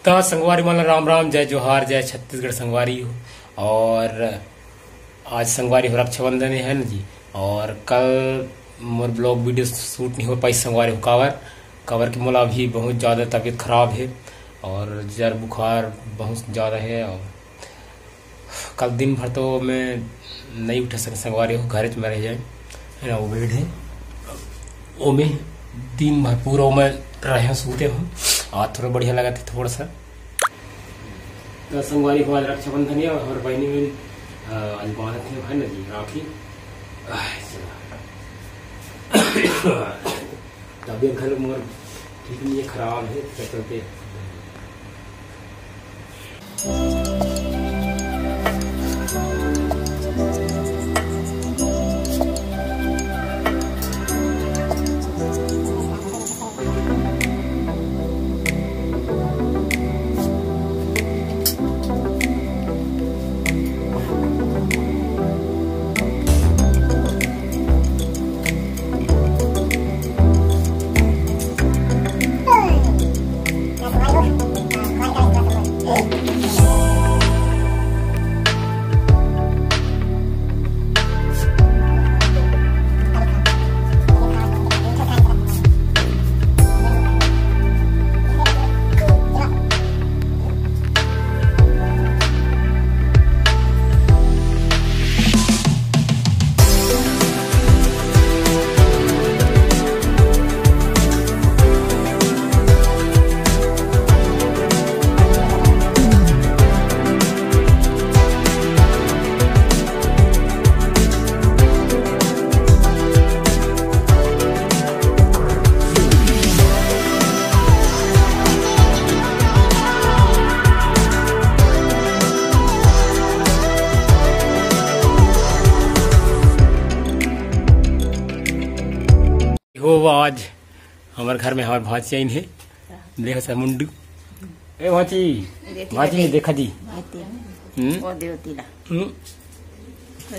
तो संगवारी माला राम राम, जय जोहार, जय छत्तीसगढ़ संगवारी हो। और आज संगवारी हो रक्षाबंधन है ना जी। और कल मोर ब्लॉग वीडियो शूट नहीं हो पाई संगवारी हो कवर की मोला भी बहुत ज़्यादा तबीयत खराब है और जर बुखार बहुत ज़्यादा है। और कल दिन भर तो मैं नहीं उठ सके संगवारी हो, घर में रह जाए है ना। वो बेड है वो में दिन भर पूरा मैं रहे सूते हूँ। आज थोड़ा बढ़िया लगा था थोड़ा सा। तो संगवारी को आज रक्षाबंधन है और बहनी में आज बांधते है ना जी राखी। तबियत घर मोर ठीक नहीं है, खराब है चलते। हो आज हमारे घर में हमारे भाची आई है। देखा सर मुंडू ए भाची देखा जी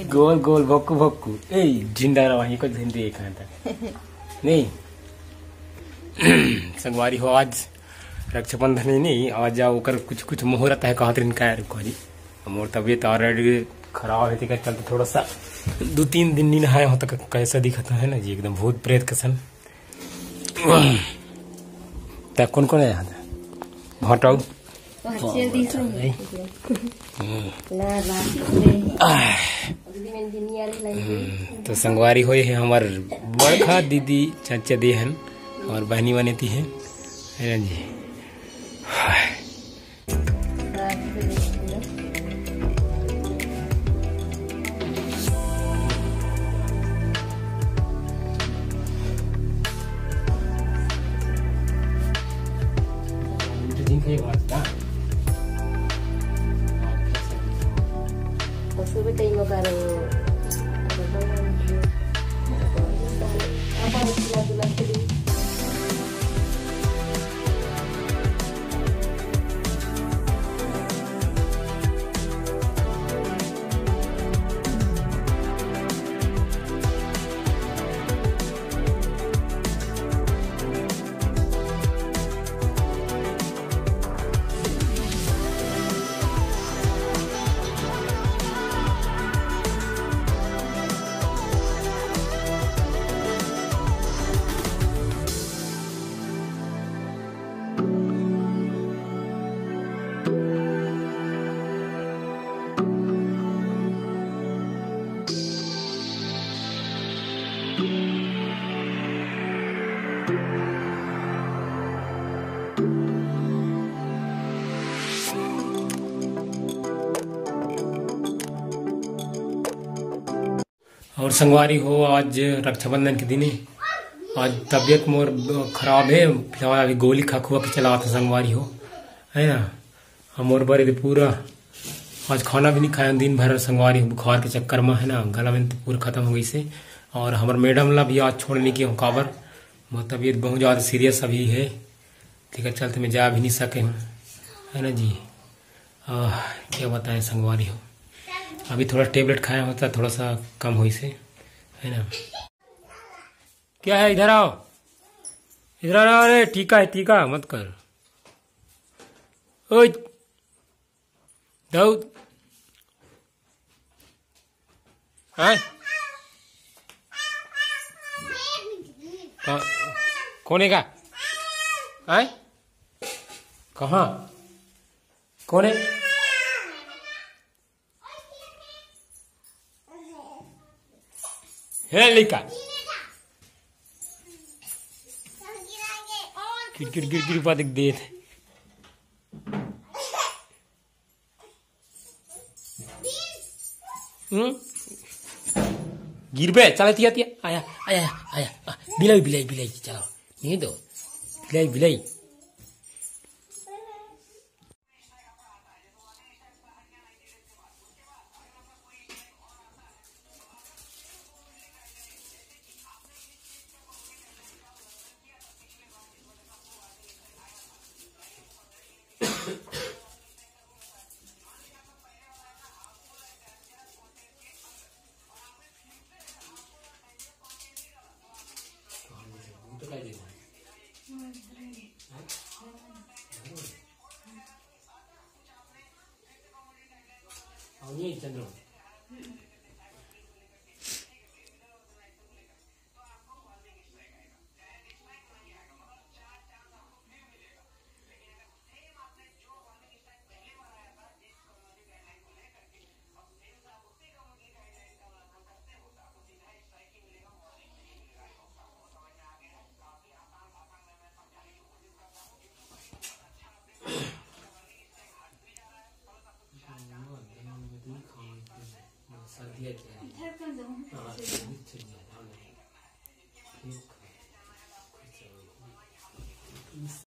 गोल गोल भक्कू भक्कू ए झिंडा वहीं को झिंडी एक था नहीं। संगवारी हो आज रक्षाबंधन ही नहीं, आज जाओ कर कुछ मुहूर्त है कहते इनका रुको जी। मोर तबियत ऑलरेडी खराब है तो चलते थोड़ा सा 2-3 दिन नहीं नहाया हो तो कैसा दिखता है ना जी, एकदम भूत प्रेत कसन। तब कौन है यहाँ भाटाऊ तो संगवारी हो है हमार बड़का दीदी चाचा देहन और बहनी बनेती है ना जी। और संगवारी हो आज रक्षाबंधन के दिन आज तबीयत मोर खराब है, फिलहाल अभी गोली खा खुआ के चला था संगवारी हो है ना। हम मोर बड़े पूरा आज खाना भी नहीं खाया दिन भर संगवारी हो, बुखार के चक्कर में है ना, गला में तो पूरा खत्म हो गई से। और हमारे मैडम ला भी आज छोड़ने की हूँ काबर, मोर तबीयत बहुत ज़्यादा सीरियस अभी है, ठीक है चलते मैं जा भी नहीं सके हूँ है ना जी। क्या बताएं संगवारी हो, अभी थोड़ा टेबलेट खाया होता थोड़ा सा कम हुई से है ना। क्या है इधर आओ, इधर आओ, अरे टीका है टीका मत कर। ओए दाऊद हाँ कौन है का हाँ कहाँ कौन है लिखा गिर गिर गिर पा दे गिर पे चला तिया तिया आया आया आया बिलाई बिलाई बिलाई चलो नहीं तो बिलाई बिलाई चंद्र